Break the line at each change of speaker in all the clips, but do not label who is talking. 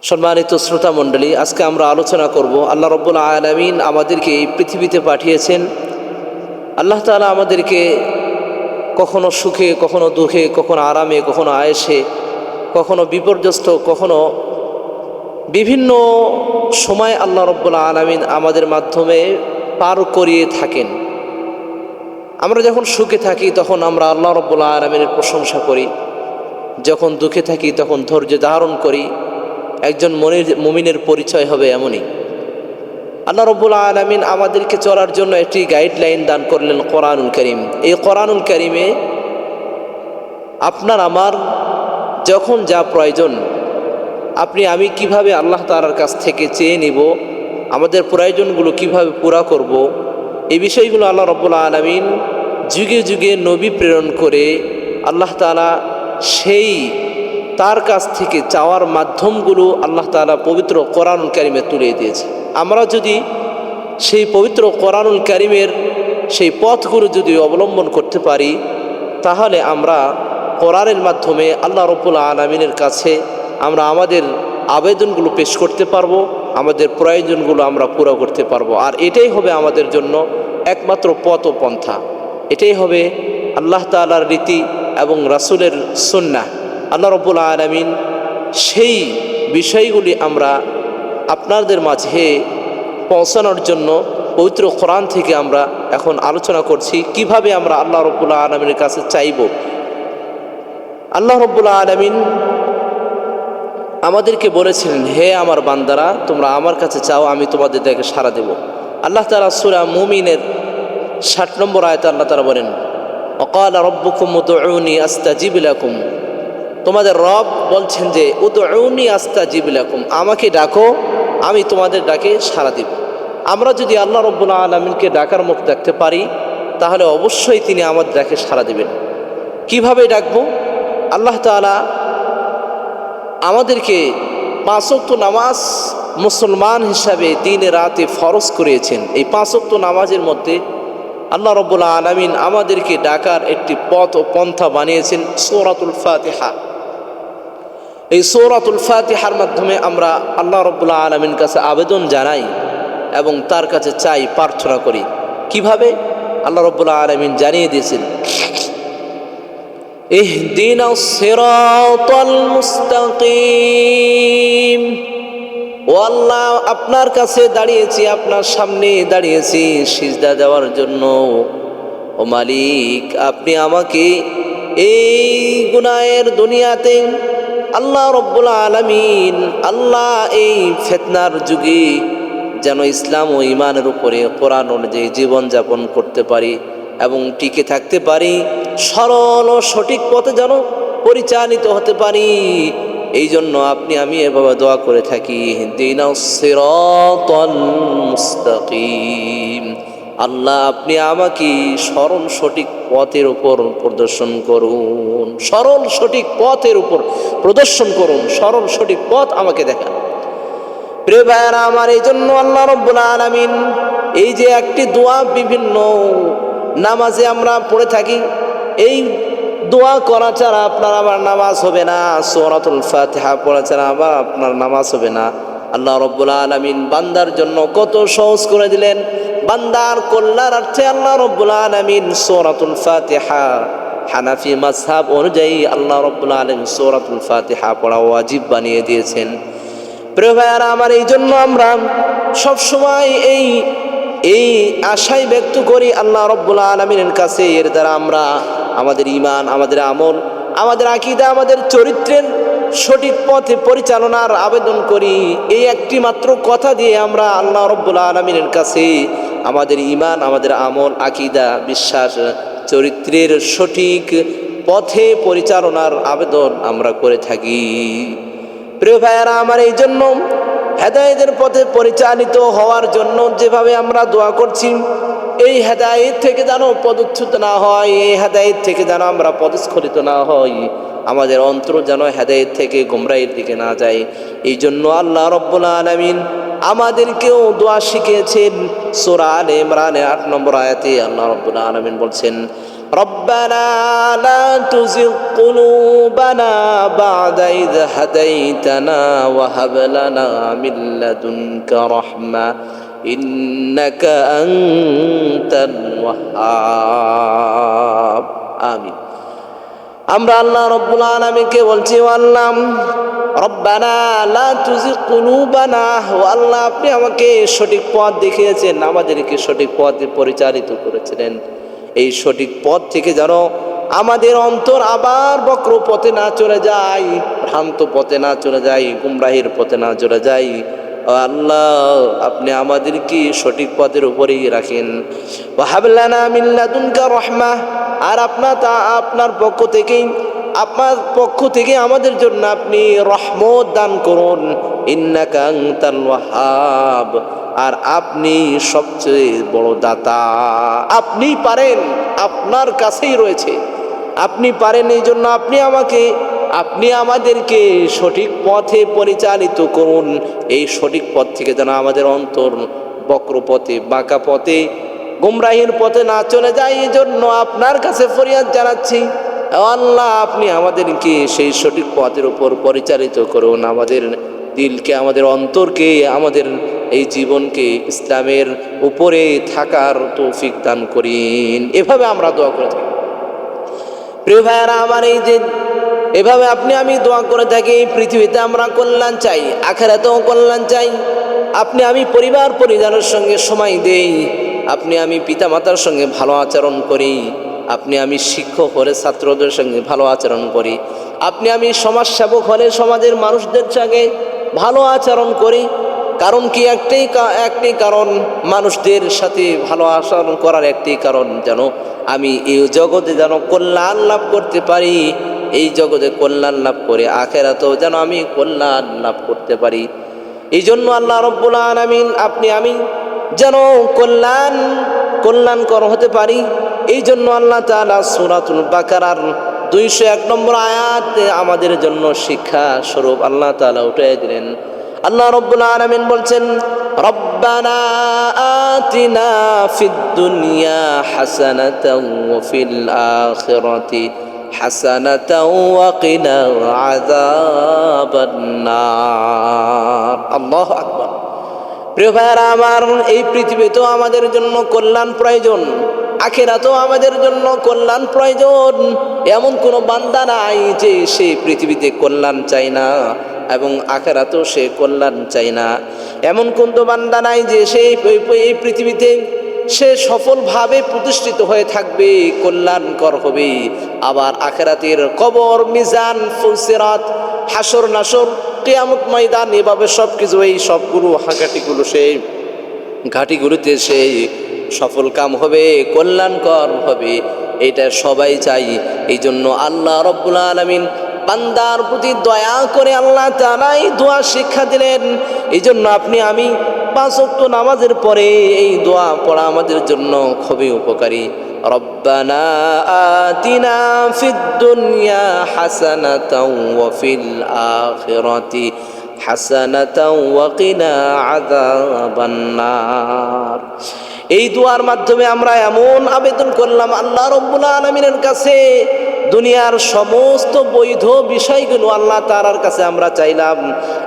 সম্মানিত শ্রোতা মণ্ডলী, আজকে আমরা আলোচনা করব আল্লাহ রাব্বুল আলামিন আমাদেরকে এই পৃথিবীতে পাঠিয়েছেন। আল্লাহ তাআলা আমাদেরকে কখনো সুখে, কখনো দুঃখে, কখনো আরামে, কখনো আয়েশে, কখনো বিপর্যস্ত, কখনো বিভিন্ন সময় আল্লাহ রাব্বুল আলামিন আমাদের মাধ্যমে পার করিয়ে থাকেন। আমরা যখন সুখে থাকি তখন আমরা আল্লাহ রাব্বুল আলামিনের প্রশংসা করি, যখন দুঃখে থাকি তখন ধৈর্য ধারণ করি। একজন মুমিনের পরিচয় হবে এমনই। আল্লাহ রাব্বুল আলামিন আমাদেরকে চলার জন্য একটি গাইডলাইন দান করলেন, কোরআনুল কারীম। এই কোরআনুল কারীমে আপনার আমার যখন যা প্রয়োজন, আমি কিভাবে আল্লাহ তাআলার কাছ থেকে চেয়ে নিব, আমাদের প্রয়োজনগুলো কিভাবে পুরা করব, এই বিষয়গুলো আল্লাহ রাব্বুল আলামিন যুগে যুগে নবী প্রেরণ করে আল্লাহ তাআলা সেই তার কাছ থেকে চাওয়ার মাধ্যমগুলো আল্লাহ তাআলা পবিত্র কোরআনুল কারীমে তুলে দিয়েছে। আমরা যদি সেই পবিত্র কোরআনুল কারীমের সেই পথগুলো যদি অবলম্বন করতে পারি, তাহলে আমরা কোরআনের মাধ্যমে আল্লাহ রাব্বুল আলামিনের কাছে আমরা আমাদের আবেদনগুলো পেশ করতে পারবো, আমাদের প্রয়োজনগুলো আমরা পুরো করতে পারবো। আর এটাই হবে আমাদের জন্য একমাত্র পথ ও পন্থা। এটাই হবে আল্লাহ তাআলার রীতি এবং রাসূলের সুন্নাহ। আল্লাহ রাব্বুল আলামিন সেই বিষয়গুলি আমরা আপনাদের মাঝে পৌঁছানোর জন্য পবিত্র কোরআন থেকে আমরা এখন আলোচনা করছি, কিভাবে আমরা আল্লাহ রাব্বুল আলামিনের কাছে চাইব। আল্লাহ রাব্বুল আলামিন আমাদেরকে বলেছিলেন, হে আমার বান্দারা, তোমরা আমার কাছে চাও, আমি তোমাদের দেখে সাড়া দেব। আল্লাহ তাআলা সূরা মুমিনের 60 নম্বর আয়াতে আল্লাহ তাআলা বলেন, ওয়াকালা রাব্বুকুম উদউনি আস্তাজিব লাকুম। তোমাদের রব বলছেন যে উদউনি আস্তাজিব লাকুম, আমাকে ডাকো, আমি তোমাদের ডাকে সাড়া দেব। আমরা যদি আল্লাহ রাব্বুল আলামিনকে ডাকার মুখ দেখতে পারি, তাহলে অবশ্যই তিনি আমাদের ডাকে সাড়া দেবেন। কিভাবে ডাকবো? আল্লাহ তাআলা আমাদেরকে 5 ওয়াক্ত নামাজ মুসলমান হিসাবে দিনে রাতে ফরজ করেছেন। এই 5 ওয়াক্ত নামাজের মধ্যে আল্লাহ রাব্বুল আলামিন আমাদেরকে ডাকার একটি পথ ও পন্থা বানিয়েছেন সূরাতুল ফাতিহা। এই সূরাতুল ফাতিহার মাধ্যমে আমরা আল্লাহ রাব্বুল আলামিনের কাছে আবেদন জানাই এবং তার কাছে চাই, প্রার্থনা করি। কিভাবে? আল্লাহ রাব্বুল আলামিন জানিয়ে দিয়েছেন, ইহদিনাস সিরাতাল মুস্তাকিম। ও আল্লাহ, আপনার কাছে দাঁড়িয়েছি, আপনার সামনে দাঁড়িয়েছি সিজদা দেওয়ার জন্য। ও মালিক, আপনি আমাকে এই গুনাহের দুনিয়াতে আল্লাহ রাব্বুল আলামিন, আল্লাহ এই ফিতনার যুগে যেন ইসলাম ও ঈমানের উপরে কোরআন অনুযায়ী জীবনযাপন করতে পারি এবং টিকে থাকতে পারি, সরল ও সঠিক পথে যেন পরিচালিত হতে পারি, এই জন্য আমি এভাবে দোয়া করে থাকি, ইহদিনাস সিরাতাল মুস্তাকিম। আল্লাহ, আপনি আমাকে সরল সঠিক পথের উপর প্রদর্শন করুন, সরল সঠিক পথের উপর প্রদর্শন করুন, সরল সঠিক পথ আমাকে দেখান। প্রিয় ভাইয়েরা আমার, এই জন্য আল্লাহ রাব্বুল আলামিন এই যে একটি দোয়া বিভিন্ন নামাজে আমরা পড়ে থাকি, এই দোয়া করা ছাড়া আপনার আমার নামাজ হবে না, সূরাতুল ফাতিহা পড়া ছাড়া আবার আপনার নামাজ হবে না। আল্লাহ রাব্বুল আলামিন বান্দার জন্য কত সহজ করে দিলেন। বান্দার কল্যাণার্থে আল্লাহ রাব্বুল আলামিন সূরাতুল ফাতিহা, হানাফি মাযহাব অনুযায়ী আল্লাহ রাব্বুল আলামিন সূরাতুল ফাতিহা পড়া ওয়াজিব বানিয়ে দিয়েছেন। প্রিয় ভাইয়ারা আমার, এই জন্য আমরা সবসময় এই আশাই ব্যক্ত করি আল্লাহ রাব্বুল আলামিনের কাছে, এর দ্বারা আমরা আমাদের ঈমান, আমাদের আমল, আমাদের আকীদা, আমাদের চরিত্রের সঠিক পথে পরিচালনার আবেদন করি। এই একটি মাত্র কথা দিয়ে আমরা আল্লাহ রাব্বুল আলামিনের কাছে আমাদের ঈমান, আমাদের আমল, আকীদা, বিশ্বাস, চরিত্রের সঠিক পথে পরিচালনার আবেদন আমরা করে থাকি। প্রিয় ভাইয়েরা আমার, এই জন্য হেদায়েতের পথে পরিচালিত হওয়ার জন্য যেভাবে আমরা দোয়া করছি, এই হেদায়েত থেকে যেন পদচ্যুত না হয়, এই হেদায়েত থেকে যেন আমরা পদস্খলিত না হই, আমাদের অন্তর যেন হেদায়েত থেকে গোমরাহির দিকে না যায়, এই জন্য আল্লাহ রাব্বুল আলামিন আমাদেরকেও দোয়া শিখিয়েছেন। সূরা আলে ইমরানের 8 নম্বর আয়াতে আল্লাহ রাব্বুল আলামিন বলছেন, ربنا لا تزغ قلوبنا بعد إذ هديتنا وهب لنا من لدنك رحمة إنك أنت الوهاب آمين। আমরা আল্লাহ রব্বুল আলামিনকে বলছি, ও আল্লাহ রব্বানা লা তুজিগ কুলুবানা, ও আল্লাহ আপনি আমাকে সঠিক পথ দেখিয়েছেন, আমাদেরকে সঠিক পথে পরিচালিত করেছিলেন। এই সঠিক পথ থেকে যেন আমাদের অন্তর আবার বক্র পথে না চলে যায়, ভ্রান্ত পথে না চলে যায়, গুমরাহির পথে না চলে যায়। ও আল্লাহ আপনি আমাদেরকে সঠিক পথের উপরেই রাখেন। ওয়া হাব লানা মিন লাদুনকা রাহমাহ, আর আপনার পক্ষ থেকে আমাদের জন্য আপনি রহমত দান করুন। ইন্নাকা আনতাল ওয়াহাব, আর আপনি সবচেয়ে বড় দাতা। আপনি পারেন, আপনার কাছেই রয়েছে, আপনি পারেন। এই জন্য আপনি আমাদেরকে সঠিক পথে পরিচালিত করুন। এই সঠিক পথ থেকে যেন আমাদের অন্তর বক্র পথে, বাঁকা পথে, গুমরাহির পথে না চলে যায়। এই জন্য আপনার কাছে ফরিয়াদ জানাচ্ছি, আল্লাহ আপনি আমাদেরকে সেই সঠিক পথের উপর পরিচালিত করুন। আমাদের দিলকে, আমাদের অন্তরকে, আমাদের এই জীবনকে ইসলামের উপরে থাকার তৌফিক দান করিন। এভাবে আমরা দোয়া করে থাকি। প্রিয় ভাইয়েরা আমার, এই যে এভাবে আপনি আমি দোয়া করে থাকি, এই পৃথিবীতে আমরা কল্যাণ চাই, আখিরাতেও কল্যাণ চাই। আপনি আমি পরিবার পরিজনের সঙ্গে সময় দেই, আপনি আমি পিতামাতার সঙ্গে ভালো আচরণ করি, আপনি আমি শিক্ষক হলে ছাত্রদের সঙ্গে ভালো আচরণ করি, আপনি আমি সমাজসেবক হলে সমাজের মানুষদের সঙ্গে ভালো আচরণ করি। কারণ কি? একটি কারণ, মানুষদের সাথে ভালো আচরণ করার একটি কারণ যেন আমি এই জগতে যেন কল্যাণ লাভ করতে পারি, এই জগতে কল্যাণ লাভ করে আখিরাতেও যেন আমি কল্যাণ লাভ করতে পারি। এই জন্য আল্লাহ রব্বুল আলামিন আপনি আমি যেন কল্যাণকর হতে পারি, এই জন্য আল্লাহ তাআলা সূরাতুল বাকারার 201 নম্বর আয়াতে আমাদের জন্য শিক্ষা স্বরূপ আল্লাহ তাআলা উঠিয়ে দিলেন। আল্লাহ রব্বুল আলামিন বলছেন, রব্বানা আতিনা ফিদ দুনিয়া হাসানাতাও ওয়া ফিল আখিরাতি হাসানাতাও ওয়া কিনা আযাবান নার। আল্লাহু আকবার। প্রিয় ভাইয়েরা আমার, এই পৃথিবীতেও আমাদের জন্য কল্যাণ প্রয়োজন, আখিরাতেও আমাদের জন্য কল্যাণ প্রয়োজন। এমন কোনো বান্দা নাই যে সে পৃথিবীতে কল্যাণ চায় না এবং আখিরাতেও সে কল্যাণ চায় না। এমন কোনো বান্দা নাই যে সে এই পৃথিবীতে সে সফলভাবে প্রতিষ্ঠিত হয়ে থাকবে, কল্যাণকর হবে, আবার আখিরাতের কবর, মিজান, ফুলসিরাত, হাসর নাসর, কিয়ামত ময়দান, এভাবে সবকিছু, এই সবগুলো হাঁকাটিগুলো, সেই ঘাটিগুলোতে সে সফল কাম হবে, কল্যাণকর হবে, এটা সবাই চাই। এই জন্য আল্লাহ রব্বুল আলামিন বান্দার প্রতি দয়া করে আল্লাহ তাআলা এই দোয়া শিক্ষা দিলেন। এই জন্য আপনি আমি 5 ওয়াক্ত নামাজের পরে এই দোয়া পড়া আমাদের জন্য খুবই উপকারী। রব্বানা আতিনা ফিদ দুনিয়া হাসানাতাও ওয়া ফিল আখিরাতি হাসানাতাও ওয়া কিনা আযাবান নার। এই দোয়ার মাধ্যমে আমরা এমন আবেদন করলাম আল্লাহ রব্বুল আলামিনের কাছে, দুনিয়ার সমস্ত বৈধ বিষয়গুলো আল্লাহ তাআলার কাছে আমরা চাইলাম,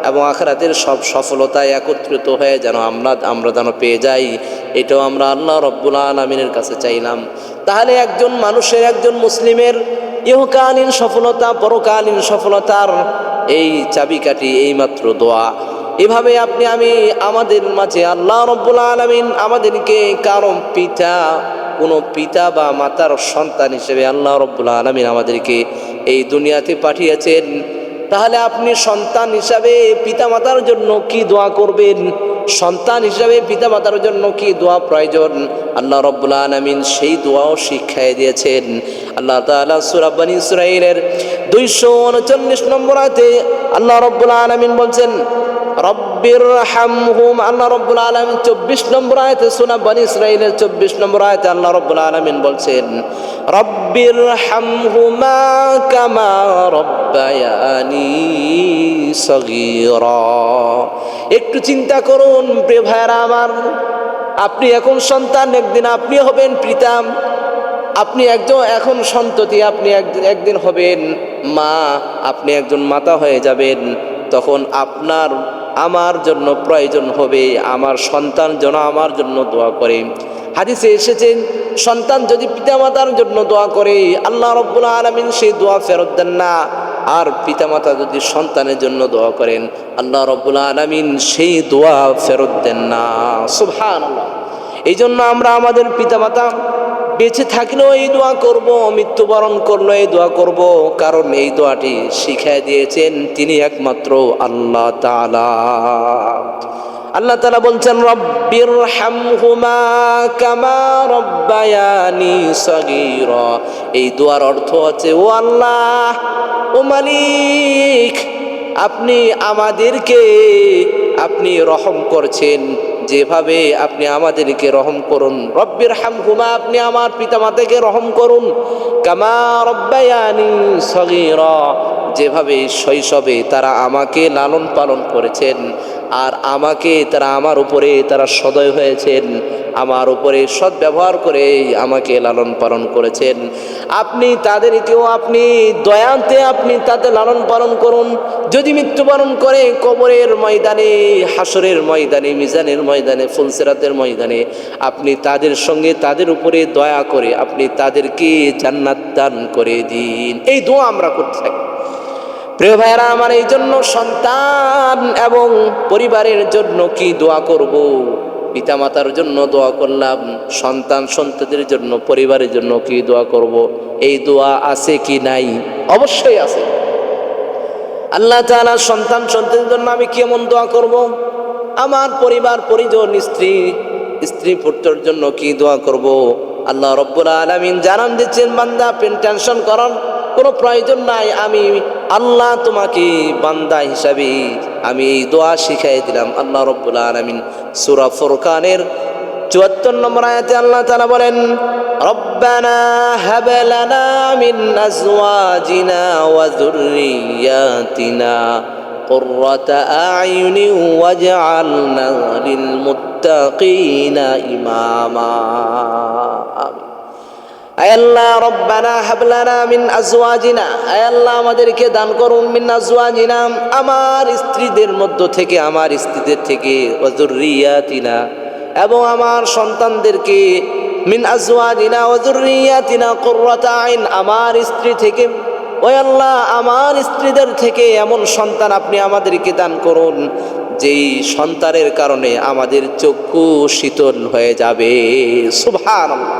এবং আখিরাতের সব সফলতায় একত্রিত হয়ে যেন আমরা যেন পেয়ে যাই, এটাও আমরা আল্লাহ রব্বুল আলামিনের কাছে চাইলাম। তাহলে একজন মানুষের, একজন মুসলিমের ইহকালীন সফলতা, পরকালীন সফলতার এই চাবিকাঠি এইমাত্র দোয়া। এভাবে আপনি আমি আমাদের মাঝে আল্লাহ রব্বুল আলামিন আমাদেরকে কোনো পিতা বা মাতার সন্তান হিসেবে আল্লাহ রব্বুল আলামিন আমাদেরকে এই দুনিয়াতে পাঠিয়েছেন। তাহলে আপনি সন্তান হিসাবে পিতা মাতার জন্য কি দোয়া করবেন, সন্তান হিসাবে পিতা মাতার জন্য কি দোয়া প্রয়োজন, আল্লাহ রব্বুল আলামিন সেই দোয়াও শিক্ষায় দিয়েছেন। আল্লাহ তাআলা সূরা বনী ইসরাঈলের 239 নম্বর আয়াতে আল্লাহ রব্বুল আলামিন বলছেন, রব্বির হামহুম। আল্লাহ রব্বুল আলামিন 24 নম্বর আয়াতে, সূরা বনী ইসরাঈলের 24 নম্বর আয়াতে আল্লাহ রব্বুল আলামিন বলছেন, রব্বির হামহুমা কামা রব্বায়ানি সগীরা। একটু চিন্তা করুন প্রিয় ভাইরা আমার, আপনি এখন সন্তান, একদিন আপনি হবেন পিতা। আপনি একজন এখন সন্ততি, আপনি একদিন হবেন মা, আপনি একজন মাতা হয়ে যাবেন, তখন আপনার আমার জন্য প্রয়োজন হবে আমার সন্তান যেন আমার জন্য দোয়া করে। হাদিসে এসেছেন সন্তান যদি পিতামাতার জন্য দোয়া করে আল্লাহ রাব্বুল আলামিন সেই দোয়া ফেরত দেন না, আর পিতামাতা যদি সন্তানের জন্য দোয়া করেন আল্লাহ রাব্বুল আলামিন সেই দোয়া ফেরত দেন না। সুবহানাল্লাহ। এই জন্য আমরা আমাদের পিতামাতা বেঁচে থাকলেও এই দোয়া করব, মৃত্যুবরণ করলেও এই দোয়া করব, কারণ এই দোয়াটি শিখিয়ে দিয়েছেন তিনি একমাত্র আল্লাহ তাআলা। আল্লাহ তাআলা বলছেন রব্বির হামহুমা কামা রব্বায়ানি সগীরা। এই দোয়ার অর্থ হচ্ছে ও আল্লাহ, ও মালিক, আপনি আমাদেরকে আপনি রহম করছেন যেভাবে আপনি আমাদেরকে রহম করুন। রব্বির হামহুমা, আপনি আমার পিতামাতাকে রহম করুন। কামা রব্বায়ানি সগীরা, যেভাবে শৈশবে তারা আমাকে লালন পালন করেছেন আর আমাকে তারা আমার উপরে তারা সদয় হয়েছেন, আমার উপরে সদ্ব্যবহার করে আমাকে লালন পালন করেছেন। আপনি তাদেরকেও আপনি দয়াতে আপনি তাদের লালন পালন করুন। যদি মৃত্যুবরণ করে কবরের ময়দানে, হাসরের ময়দানে, মিজানের ময়দানে, ফুলসিরাতের ময়দানে আপনি তাদের সঙ্গে তাদের উপরে দয়া করে আপনি তাদেরকে জান্নাত দান করে দিন। এই দোয়া আমরা করতে থাকি। প্রিয় ভাইরা আমার, এই জন্য সন্তান এবং পরিবারের জন্য কি দোয়া করব? পিতামাতার জন্য দোয়া করলাম, সন্তান সন্ততির জন্য পরিবারের জন্য কি দোয়া করব? এই দোয়া আছে কি নাই? অবশ্যই আছে। আল্লাহ তাআলা সন্তান সন্ততির জন্য আমি কেমন দোয়া করব? আমার পরিবার পরিজন, স্ত্রী পুত্রের জন্য কি দোয়া করব? আল্লাহ রাব্বুল আলামিন জানান দিচ্ছেন বান্দা টেনশন করার কোনো প্রয়োজন নাই, আমি আল্লাহ তোমাকে বান্দা হিসাবে আমি এই দোয়া শিখাই দিলাম। আল্লাহ রাব্বুল আলামিন সূরা ফুরকানের ৭৪ নম্বর আয়াতে আল্লাহ তাআলা বলেন রব্বানা হাব লানা মিন আজওয়াজিনা ওয়া যুররিয়াতিনা কুররাতা আ'য়ুনি ওয়াজআলনা লিল মুত্তাকিনা ইমামা। আমিন। আয় আল্লাহ রব্বানা হাব লানা মিন আজওয়াজিনা, আয় আল্লাহ আমাদেরকে দান করুন মিন আজওয়াজিনা, আমার স্ত্রীদের মধ্য থেকে, আমার স্ত্রীদের থেকে, ওয়া যুররিয়াতিনা এবং আমার সন্তানদেরকে, মিন আজওয়াজিনা ওয়া যুররিয়াতিনা কুররাতা আইন, আমার স্ত্রী থেকে, ওই আল্লাহ আমার স্ত্রীদের থেকে এমন সন্তান আপনি আমাদেরকে দান করুন যেই সন্তানের কারণে আমাদের চক্ষু শীতল হয়ে যাবে। সুবহানাল্লাহ।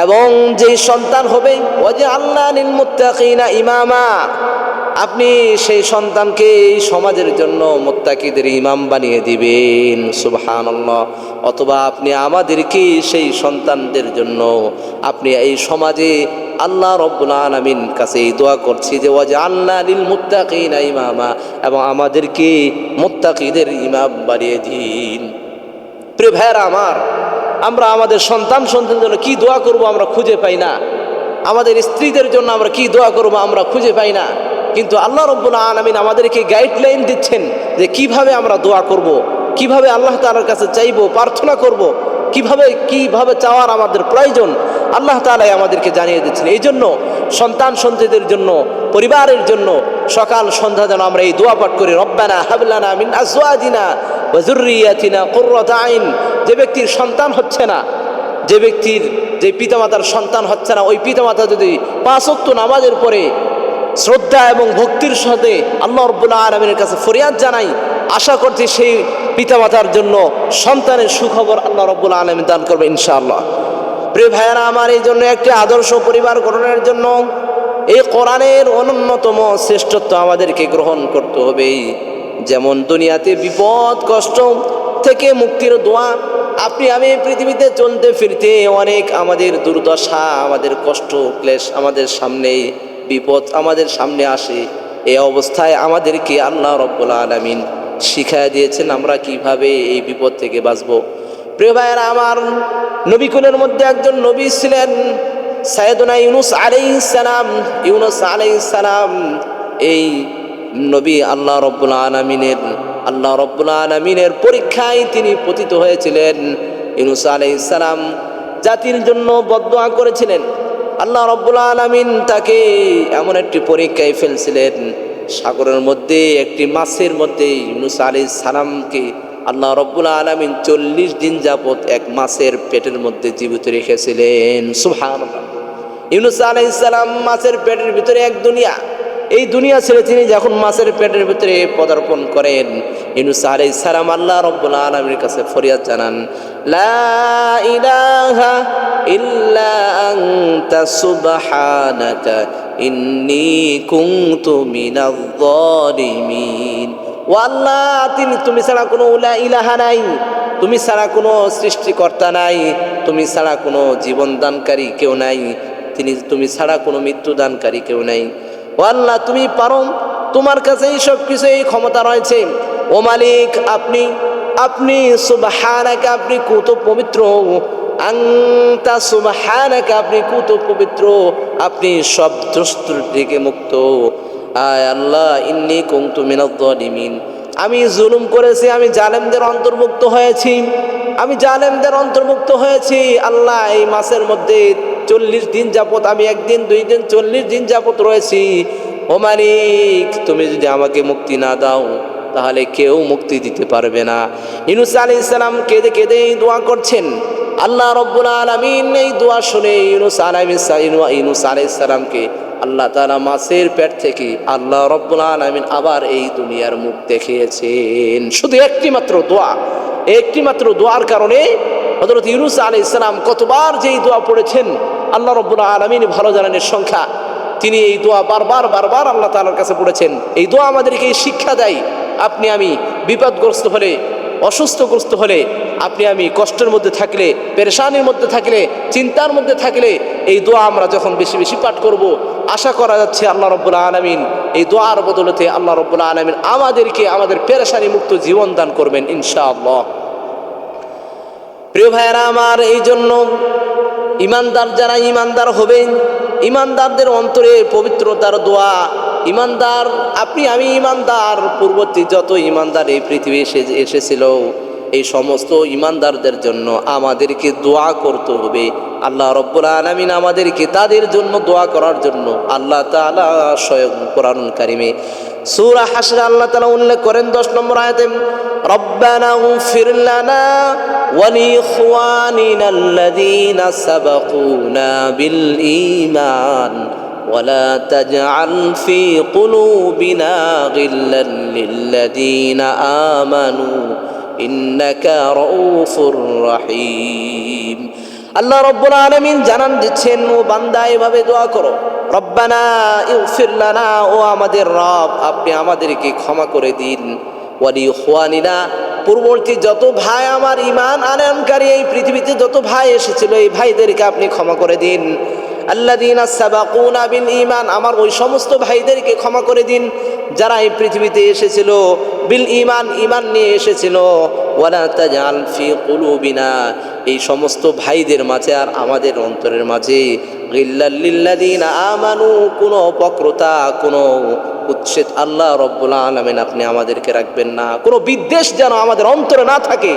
এবং যেই সন্তান হবে ওয়াজআলনা লিল মুত্তাকিনা ইমামা, আপনি সেই সন্তানকে এই সমাজের জন্য মুত্তাকিদের ইমাম বানিয়ে দিবেন। সুবহানাল্লাহ। অথবা আপনি আমাদেরকে সেই সন্তানদের জন্য আপনি এই সমাজে আল্লাহ রাব্বুল আলামিন কাছে এই দোয়া করছি যে ওয়াজআলনা লিল মুত্তাকিনা ইমামা, এবং আমাদেরকে মুত্তাকিদের ইমাম বানিয়ে দিন। প্রিয় ভাইরা আমার, আমরা আমাদের সন্তান সন্তানদের জন্য কি দোয়া করব আমরা খুঁজে পাই না, আমাদের স্ত্রীদের জন্য আমরা কি দোয়া করব আমরা খুঁজে পাই না, কিন্তু আল্লাহ রাব্বুল আলামিন আমাদেরকে গাইডলাইন দিচ্ছেন যে কিভাবে আমরা দোয়া করব, কিভাবে আল্লাহ তাআলার কাছে চাইবো, প্রার্থনা করব, কিভাবে চাওয়ার আমাদের প্রয়োজন আল্লাহ তাআলাই আমাদেরকে জানিয়ে দিচ্ছেন। এই জন্য সন্তান সন্ততিদের জন্য, পরিবারের জন্য সকাল সন্ধ্যা যেন আমরা এই দোয়া পাঠ করি রব্বানা হাব লানা মিন আজওয়াজিনা ওয়া যুররিয়াতিনা কুররাতা আইন। যে ব্যক্তির সন্তান হচ্ছে না, যে পিতামাতার সন্তান হচ্ছে না, ওই পিতামাতা যদি ৫ ওয়াক্ত নামাজের পরে শ্রদ্ধা এবং ভক্তির সাথে আল্লাহ রাব্বুল আলামিনের কাছে ফরিয়াদ জানাই, আশা করছি সেই পিতামাতার জন্য সন্তানের সুখবর আল্লাহ রাব্বুল আলামিন দান করবে ইনশাআল্লাহ। প্রিয় ভাইয়েরা আমার, এই জন্য একটি আদর্শ পরিবার গঠনের জন্য এই কোরআনের অন্যতম শ্রেষ্ঠত্ব আমাদেরকে গ্রহণ করতে হবে। যেমন দুনিয়াতে বিপদ কষ্ট থেকে মুক্তির দোয়া, আপনি আমি পৃথিবীতে চলতে ফিরতে অনেক আমাদের দুর্দশা, আমাদের কষ্ট ক্লেশ আমাদের সামনে, বিপদ আমাদের সামনে আসে। এই অবস্থায় আমাদেরকে আল্লাহ রাব্বুল আলামিন শিখিয়ে দিয়েছেন আমরা কিভাবে এই বিপদ থেকে বাঁচব। প্রিয় ভাইয়েরা আমার, নবীকুলের মধ্যে একজন নবী ছিলেন সাইয়েদুনা ইউনুস আলাইহিস সালাম। এই নবী আল্লাহ রাব্বুল আলামিনের পরীক্ষায় তিনি পতিত হয়েছিলেন। ইউনুস আলাইহিস সালাম জাতির জন্য বদদুয়া করেছিলেন। আল্লাহ রাব্বুল আলামিন তাকে এমন একটি পরীক্ষায় ফেলছিলেন, সাগরের মধ্যে একটি মাছের মধ্যে ইউনূস আলাইহিস সালামকে আল্লাহ রাব্বুল আলামিন 40 দিন যাবত এক মাছের পেটের মধ্যে জীবিত রেখেছিলেন। সুবহানাল্লাহ। ইউনূস আলাইহিস সালাম মাছের পেটের ভিতরে এক দুনিয়া, এই দুনিয়া ছেড়ে তিনি যখন মাছের পেটের ভিতরে পদার্পণ করেন, ইউনূস আলাইহিস সালাম আল্লাহ রাব্বুল আলামিনের কাছে ফরিয়াদ জানান, লা ইলাহা ইল্লা আনতা সুবহানাকা ইন্নী কুনতু মিনাজ জালিমিন। ও আল্লাহ, তুমি ছাড়া কোনো ইলাহা নাই, তুমি ছাড়া কোনো সৃষ্টিকর্তা নাই, তুমি ছাড়া কোনো জীবন দানকারী কেউ নাই, তুমি ছাড়া কোনো মৃত্যু দানকারী কেউ নাই। ও আল্লাহ, তুমি পারো, তোমার কাছেই সব কিছু, এই ক্ষমতা রয়েছে। ও মালিক, আপনি সুবহানাকা, আপনি কত পবিত্র, আনতা সুবহানাকা, আপনি কত পবিত্র, আপনি সব দুষ্ট থেকে মুক্ত। আয় আল্লাহ, ইন্নী কুনতু মিনাজ জালিমিন, আমি জুলুম করেছি, আমি জালেমদের অন্তর্ভুক্ত হয়েছি, আমি জালেমদের অন্তর্ভুক্ত হয়েছি। আল্লাহ, এই মাসের মধ্যে 40 দিন যাবত, আমি একদিন 2 দিন 40 দিন যাবত রয়েছি। ও মালিক, তুমি যদি আমাকে মুক্তি না দাও তাহলে কেউ মুক্তি দিতে পারবে না। ইউনূস আলাইহিস সালাম কেঁদে কেঁদে এই দোয়া করছেন। আল্লাহ রাব্বুল আলামিন এই দোয়া শুনে ইউনূস আলাইহিস সালামকে আল্লাহ তাআলা মাছের পেট থেকে আল্লাহ রাব্বুল আলামিন আবার এই দুনিয়ার মুখ দেখিয়েছেন। শুধু একটি মাত্র দোয়ার কারণে হযরত ইউনূস আলাইহিস সালাম কতবার যেই দোয়া পড়েছেন আল্লাহ রাব্বুল আলামিন ভালো জানেন সংখ্যা। তিনি এই দোয়া বারবার আল্লাহ তাআলার কাছে পড়েছেন। এই দোয়া আমাদেরকে এই শিক্ষা দেয়, আপনি আমি বিপদগ্রস্ত হলে, অসুস্থগ্রস্ত হলে, আপনি আমি কষ্টের মধ্যে থাকলে, পেরেশানির মধ্যে থাকলে, চিন্তার মধ্যে থাকলে, এই দোয়া আমরা যখন বেশি বেশি পাঠ করব, আশা করা যাচ্ছে আল্লাহ রাব্বুল আলামিন এই দোয়ার বদলতে আল্লাহ রাব্বুল আলামিন আমাদেরকে আমাদের পেরেশানি মুক্ত জীবন দান করবেন ইনশাআল্লাহ। প্রিয় ভাইয়েরা আমার, এই জন্য ইমানদার যারা ইমানদার হবেন, ইমানদারদের অন্তরে পবিত্রতার দোয়া, ইমানদার আপনি আমি ইমানদার, পূর্ববর্তী যত ইমানদার এই পৃথিবী এসেছিল, এই সমস্ত ইমানদারদের জন্য আমাদেরকে দোয়া করতে হবে। আল্লাহ রাব্বুল আলামিন আমাদেরকে তাদের জন্য দোয়া করার জন্য আল্লাহ তাআলা স্বয়ং কোরআনুল কারীমে সূরা হাশর আল্লাহ তাআলা উল্লেখ করেন 10 নম্বর আয়াতে, রব্বানা ইগফির লানা ওয়া লিইখওয়ানিনাল্লাযীনা সাবাকুনা বিল ঈমান ওয়ালা তাজআল ফি কুলুবিনা গিল্লাল লিল্লাযীনা আমানু ইন্নাকা রাউফুর রহিম। আল্লাহ রাব্বুল আলামিন জানান দিচ্ছেন, ও বান্দা এভাবে দোয়া করো, রব্বানা ইগফির লানা, ও আমাদের রব আপনি আমাদেরকে ক্ষমা করে দিন, ওয়া লিইখওয়ানিনা, পূর্ববর্তী যত ভাই আমার ঈমান আনয়নকারী এই পৃথিবীতে যত ভাই এসেছিল এই ভাইদেরকে আপনি ক্ষমা করে দিন, আল্লাযীনা সাবাকুনা বিল ঈমান, আমার ওই সমস্ত ভাইদেরকে ক্ষমা করে দিন যারা এই পৃথিবীতে এসেছিল বিল ঈমান, ঈমান নিয়ে এসেছিল, ওয়ালা তাজআল ফি কুলুবিনা, এই সমস্ত ভাইদের মাঝে আর আমাদের অন্তরের মাঝে গিল্লাল লিল্লাযীনা আমানু, কোনো অপক্রতা, কোনো উচ্ছেদ আল্লাহ রাব্বুল আলামিন আপনি আমাদেরকে রাখবেন না। কোনো বিদ্বেষ যেন আমাদের অন্তরে না থাকে,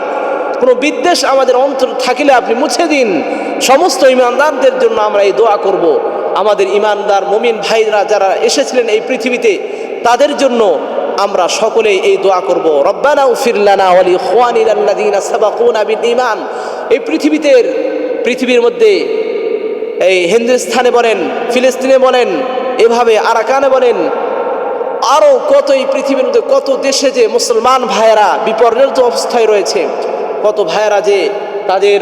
কোনো বিদ্বেষ আমাদের অন্তরে থাকিলে আপনি মুছে দিন। সমস্ত ইমানদারদের জন্য আমরা এই দোয়া করব। আমাদের ইমানদার মুমিন ভাইরা যারা এসেছিলেন এই পৃথিবীতে তাদের জন্য আমরা সকলেই এই দোয়া করব, রব্বানা ইগফির লানা ওয়া লিইখওয়ানিনাল্লাযীনা সাবাকুনা বিল ঈমান। এই পৃথিবীর মধ্যে এই হিন্দুস্তানে বলেন, ফিলিস্তিনে বলেন, এভাবে আরাকানে বলেন, আরও কত এই পৃথিবীর মধ্যে কত দেশে যে মুসলমান ভাইয়েরা বিপর্যস্ত অবস্থায় রয়েছে, কত ভাইয়েরা যে তাদের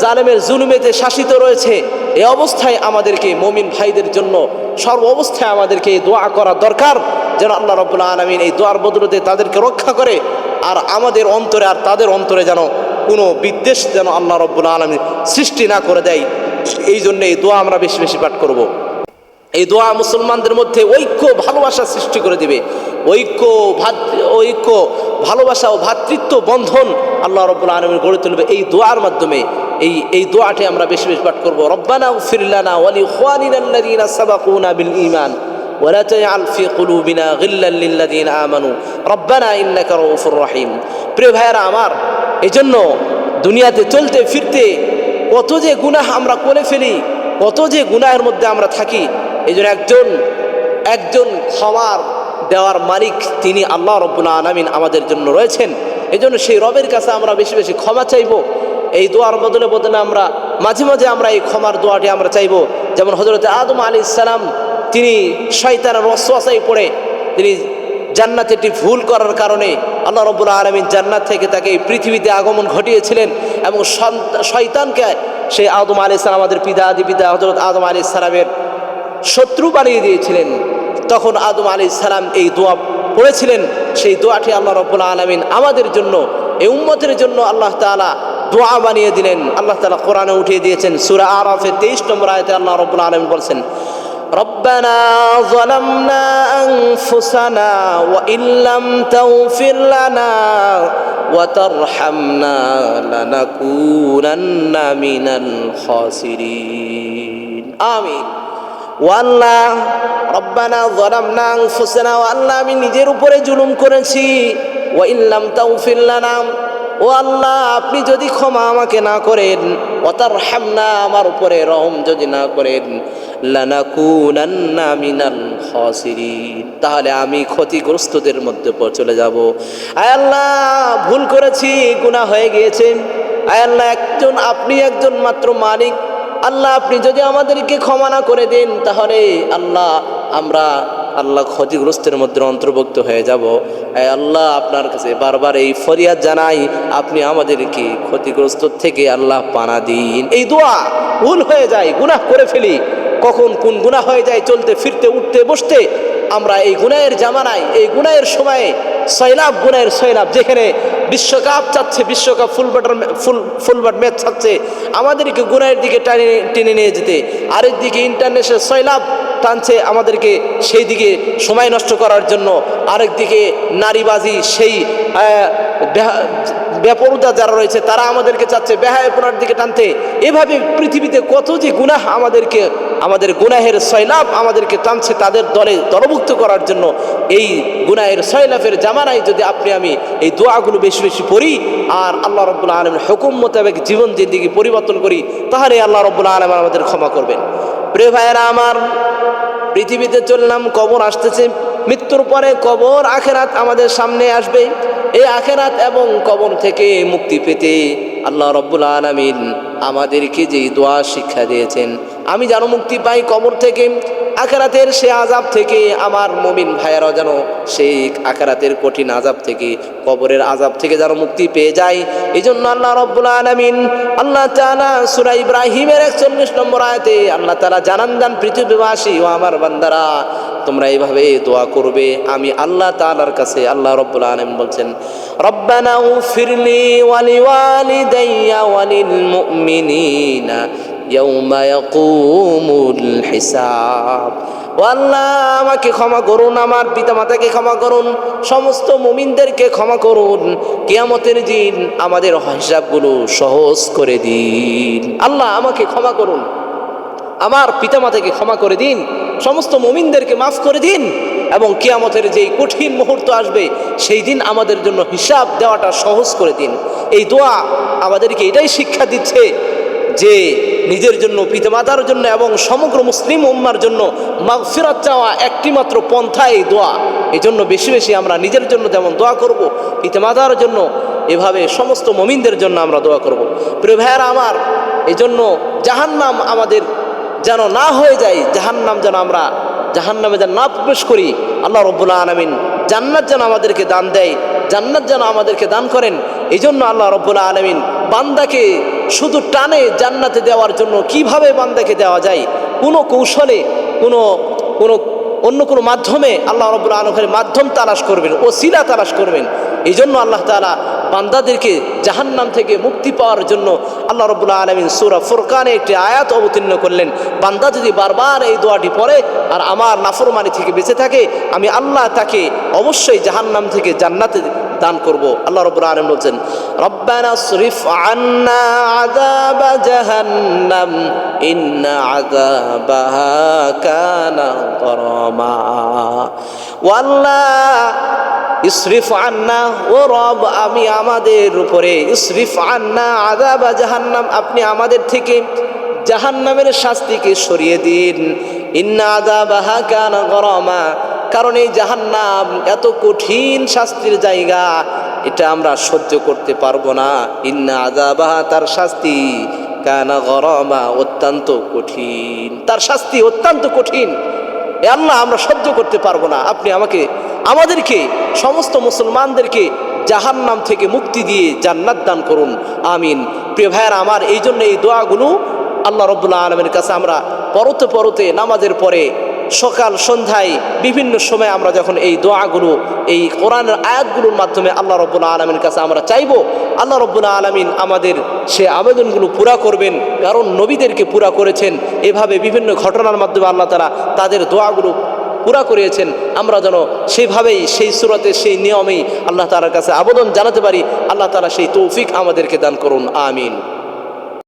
জালেমের জুলুমেতে শাসিত রয়েছে, এই অবস্থায় আমাদেরকে মুমিন ভাইদের জন্য সর্ব অবস্থায় আমাদেরকে এই দোয়া করা দরকার, যেন আল্লাহ রাব্বুল আলামিন এই দোয়ার বদলতে তাদেরকে রক্ষা করে, আর আমাদের অন্তরে আর তাদের অন্তরে যেন কোনো বিদ্বেষ যেন আল্লাহ রাব্বুল আলামিন সৃষ্টি না করে দেয়। এই জন্য এই দোয়া আমরা বেশি বেশি পাঠ করব। এই দোয়া মুসলমানদের মধ্যে ঐক্য ভালোবাসা সৃষ্টি করে দিবে, ঐক্য ভালোবাসা ও ভ্রাতৃত্ব বন্ধন আল্লাহ রাব্বুল আলামিন গড়ে তুলবে এই দোয়ার মাধ্যমে। এই দোয়াটি আমরা বেশি বেশি পাঠ করব, রব্বানা ইগফির লানা ওয়া লিইখওয়ানিনাল্লাযীনা সাবাকুনা বিল ঈমান ওয়ালা তাজআল ফি কুলুবিনা গিল্লাল লিল্লাযীনা আমানু রব্বানা ইন্নাকা রাউফুর রহিম। প্রিয় ভাইয়েরা আমার, এজন্য দুনিয়াতে চলতে ফিরতে কত যে গুনাহ আমরা করে ফেলি, কত যে গুনাহের মধ্যে আমরা থাকি। এই জন্য একজন ক্ষমার দেওয়ার মালিক তিনি আল্লাহ রাব্বুল আলামিন আমাদের জন্য রয়েছেন। এই জন্য সেই রবের কাছে আমরা বেশি বেশি ক্ষমা চাইব। এই দোয়ার বদলে বদলে আমরা মাঝে মাঝে আমরা এই ক্ষমার দোয়াটি আমরা চাইব। যেমন হযরত আদম আলাইহিস সালাম তিনি শয়তানের ওয়াসওয়াসায় পড়ে তিনি জান্নাতে একটি ভুল করার কারণে আল্লাহ রাব্বুল আলামিন জান্নাত থেকে তাকে এই পৃথিবীতে আগমন ঘটিয়েছিলেন এবং শয়তানকে সেই আদম আলাইহিস সালাম আমাদের পিতা হযরত আদম আলাইহিস সালামের শত্রু বানিয়ে দিয়েছিলেন। তখন আদম আলাইহিস সালাম এই দোয়া পড়েছিলেন। সেই দোয়াটি আল্লাহ রাব্বুল আলামিন আমাদের জন্য, এই উম্মতের জন্য আল্লাহ তাআলা দোয়া বানিয়ে দিলেন। আল্লাহ তাআলা কোরআনে উঠিয়ে দিয়েছেন। সূরা আরাফের 23 নম্বর আয়াতে আল্লাহ রাব্বুল আলামিন বলেন, রব্বানা যালামনা আনফুসানা ওয়া ইল্লাম তাগফির লানা ওয়া তারহামনা লানাকুনান্না মিনাল খাসিরিন। আমিন। ও আল্লাহ, রব্বানা যালামনা আনফুসানা, ও আল্লাহ আমি নিজের উপরে জুলুম করেছি। ওয়া ইল্লাম তাগফির লানা, ও আল্লাহ আপনি যদি ক্ষমা আমাকে না করেন, ওয়া তারহামনা আমার উপরে রহম যদি না করেন, লানাকুনান্না মিনাল খাসিরিন, তাহলে আমি ক্ষতিগ্রস্তদের মধ্যে চলে যাব। আয় আল্লাহ ভুল করেছি, গুনাহ হয়ে গিয়েছে। আয় আল্লাহ আপনি একজন মাত্র মালিক। আল্লাহ আপনি যদি আমাদেরকে ক্ষমা না করে দেন, তাহলে আমরা ক্ষতিগ্রস্তের মধ্যে অন্তর্ভুক্ত হয়ে যাব। আল্লাহ আপনার কাছে বারবার এই ফরিয়াদ জানাই, আপনি আমাদেরকে ক্ষতিগ্রস্ত থেকে আল্লাহ পানা দিন। এই দোয়া ভুল হয়ে যায়, গুনাহ করে ফেলি, কখন কোন গুনাহ হয়ে যায়, চলতে ফিরতে উঠতে বসতে আমরা এই গুনাহের জামানায়, এই গুনাহের সময়ে গুনাহের সয়লাব, যেখানে বিশ্বকাপ চাচ্ছে, বিশ্বকাপ ফুলবাট ম্যাচ চাচ্ছে আমাদেরকে গুনাহের দিকে টেনে নিয়ে যেতে, আরেক দিকে ইন্টারন্যাশনাল সয়লাব টানছে আমাদেরকে সেই দিকে সময় নষ্ট করার জন্য, আরেক দিকে নারীবাজি, সেই বেপরুদা যারা রয়েছে তারা আমাদেরকে চাচ্ছে বেহায়াপনার দিকে টানতে। এভাবে পৃথিবীতে কত যে গুনাহ আমাদের গুনাহের সয়লাব আমাদেরকে টানছে তাদের দলে দলভুক্ত করার জন্য। এই গুনাহের সয়লাফের জামানায় যদি আপনি আমি এই দোয়াগুলো বেশি বেশি পড়ি আর আল্লাহ রাব্বুল আলামিনের হুকুম মোতাবেক জীবন জিন্দেগি পরিবর্তন করি, তাহলে আল্লাহ রাব্বুল আলামিন আমাদের ক্ষমা করবেন। প্রিয় ভাইয়েরা আমার, পৃথিবীতে চললাম, কবর আসতেছে, মৃত্যুর পরে কবর আখেরাত আমাদের সামনে আসবে। এই আখেরাত এবং কবর থেকে মুক্তি পেতে আল্লাহ রাব্বুল আলামিন আমাদেরকে যে দোয়া শিক্ষা দিয়েছেন, আমি যেন মুক্তি পাই কবর থেকে, আখেরাতের সে আযাব থেকে, আমার মুমিন ভাইয়েরা যেন সেই আখেরাতের কঠিন আযাব থেকে, কবরের আযাব থেকে যেন মুক্তি পেয়ে যায়। এই জন্য আল্লাহ রাব্বুল আলামিন আল্লাহ তাআলা সূরা ইব্রাহিমের 41 নম্বর আয়াতে আল্লাহ তাআলা জানান দেন, পৃথিবীবাসী ও আমার বান্দারা তোমরা এইভাবে দোয়া করবে আমি আল্লাহ তাআলার কাছে। আল্লাহ রাব্বুল আলামিন বলছেন, রব্বানা উগফিরলি ওয়া লিওয়ালিদাইয়া ওয়া লিল মুমিনিনা ইয়াউমা ইয়াকুমুল হিসাব। ও আল্লাহ আমাকে ক্ষমা করুন, আমার পিতামাতাকে ক্ষমা করুন, সমস্ত মুমিনদেরকে ক্ষমা করুন, কিয়ামতের দিন আমাদের হিসাবগুলো সহজ করে দিন। আল্লাহ আমাকে ক্ষমা করুন, আমার পিতামাতাকে ক্ষমা করে দিন, সমস্ত মুমিনদেরকে মাফ করে দিন, এবং কিয়ামতের যেই কঠিন মুহূর্ত আসবে সেই দিন আমাদের জন্য হিসাব দেওয়াটা সহজ করে দিন। এই দোয়া আমাদেরকে এটাই শিক্ষা দিচ্ছে যে নিজের জন্য, পিতামাতার জন্য এবং সমগ্র মুসলিম উম্মার জন্য মাগফিরাত চাওয়া একটি মাত্র পন্থা এই দোয়া। এই জন্য বেশি বেশি আমরা নিজের জন্য যেমন দোয়া করব, পিতামাতার জন্য এভাবে সমস্ত মুমিনদের জন্য আমরা দোয়া করব। প্রিয় ভাইয়েরা আমার, এই জন্য জাহান্নাম আমাদের যেন না হয়ে যায়, জাহান্নামে যেন না প্রবেশ করি। আল্লাহ রাব্বুল আলামিন জান্নাত যেন আমাদেরকে দান দেয়, জান্নাত যেন আমাদেরকে দান করেন। এই জন্য আল্লাহ রাব্বুল আলামিন বান্দাকে শুধু টানে জান্নাতে দেওয়ার জন্য। কিভাবে বান্দাকে দেওয়া যায়, কোনো কৌশলে, অন্য কোনো মাধ্যমে আল্লাহ রাব্বুল আলামিন মাধ্যম তালাশ করবেন, ওসিলা তালাশ করবেন। এই জন্য আল্লাহ তাআলা বান্দাদেরকে জাহান্নাম থেকে মুক্তি পাওয়ার জন্য আল্লাহ রাব্বুল আলামিন সূরা ফুরকানে একটি আয়াত অবতীর্ণ করলেন। বান্দা যদি বারবার এই দোয়াটি পড়ে আর আমার নাফরমানি থেকে বেঁচে থাকে, আমি আল্লাহ তাকে অবশ্যই জাহান্নাম থেকে জান্নাতে দান করব। আল্লাহ রাব্বুল আলামিন বলেন, রব্বানা সরিফ আন্না আযাব জাহান্নাম ইন্না আযাবাহা কানা গরামা। ও আল্লাহ ইসরিফ আন্না, ও রব আমি আমাদের উপরে, ইসরিফ আন্না আযাবা জাহান্নাম, আপনি আমাদের থেকে জাহান্নামের শাস্তিকে সরিয়ে দিন। ইন্না আযাবাহা কানা গরামা, কারণ এই জাহান্নাম এত কঠিন শাস্তির জায়গা, এটা আমরা সহ্য করতে পারবো না। ইন্না আযাবাহা, তার শাস্তি, কানা গরামা, অত্যন্ত কঠিন, তার শাস্তি অত্যন্ত কঠিন। এ আল্লাহ আমরা সহ্য করতে পারবো না, আপনি আমাদেরকে সমস্ত মুসলমানদেরকে জাহান্নাম থেকে মুক্তি দিয়ে জান্নাত দান করুন, আমিন। প্রিয় ভাইয়েরা আমার, এই জন্য এই দোয়াগুলো আল্লাহ রাব্বুল আলামিনের কাছে আমরা পরতে পরতে নামাজের পরে, সকাল সন্ধ্যায়, বিভিন্ন সময় আমরা যখন এই দোয়াগুলো, এই কোরআনের আয়াতগুলোর মাধ্যমে আল্লাহ রাব্বুল আলামিনের কাছে আমরা চাইবো, আল্লাহ রাব্বুল আলামিন আমাদের সে আবেদনগুলো পুরা করবেন, কারণ নবীদেরকে পুরা করেছেন। এভাবে বিভিন্ন ঘটনার মাধ্যমে আল্লাহ তাআলা তাদের দোয়াগুলো পুরা করিয়েছেন। আমরা যেন সেইভাবেই, সেই সূরাতে, সেই নিয়মেই আল্লাহ তাআলার কাছে আবেদন জানাতে পারি। আল্লাহ তাআলা সেই তৌফিক আমাদেরকে দান করুন, আমিন।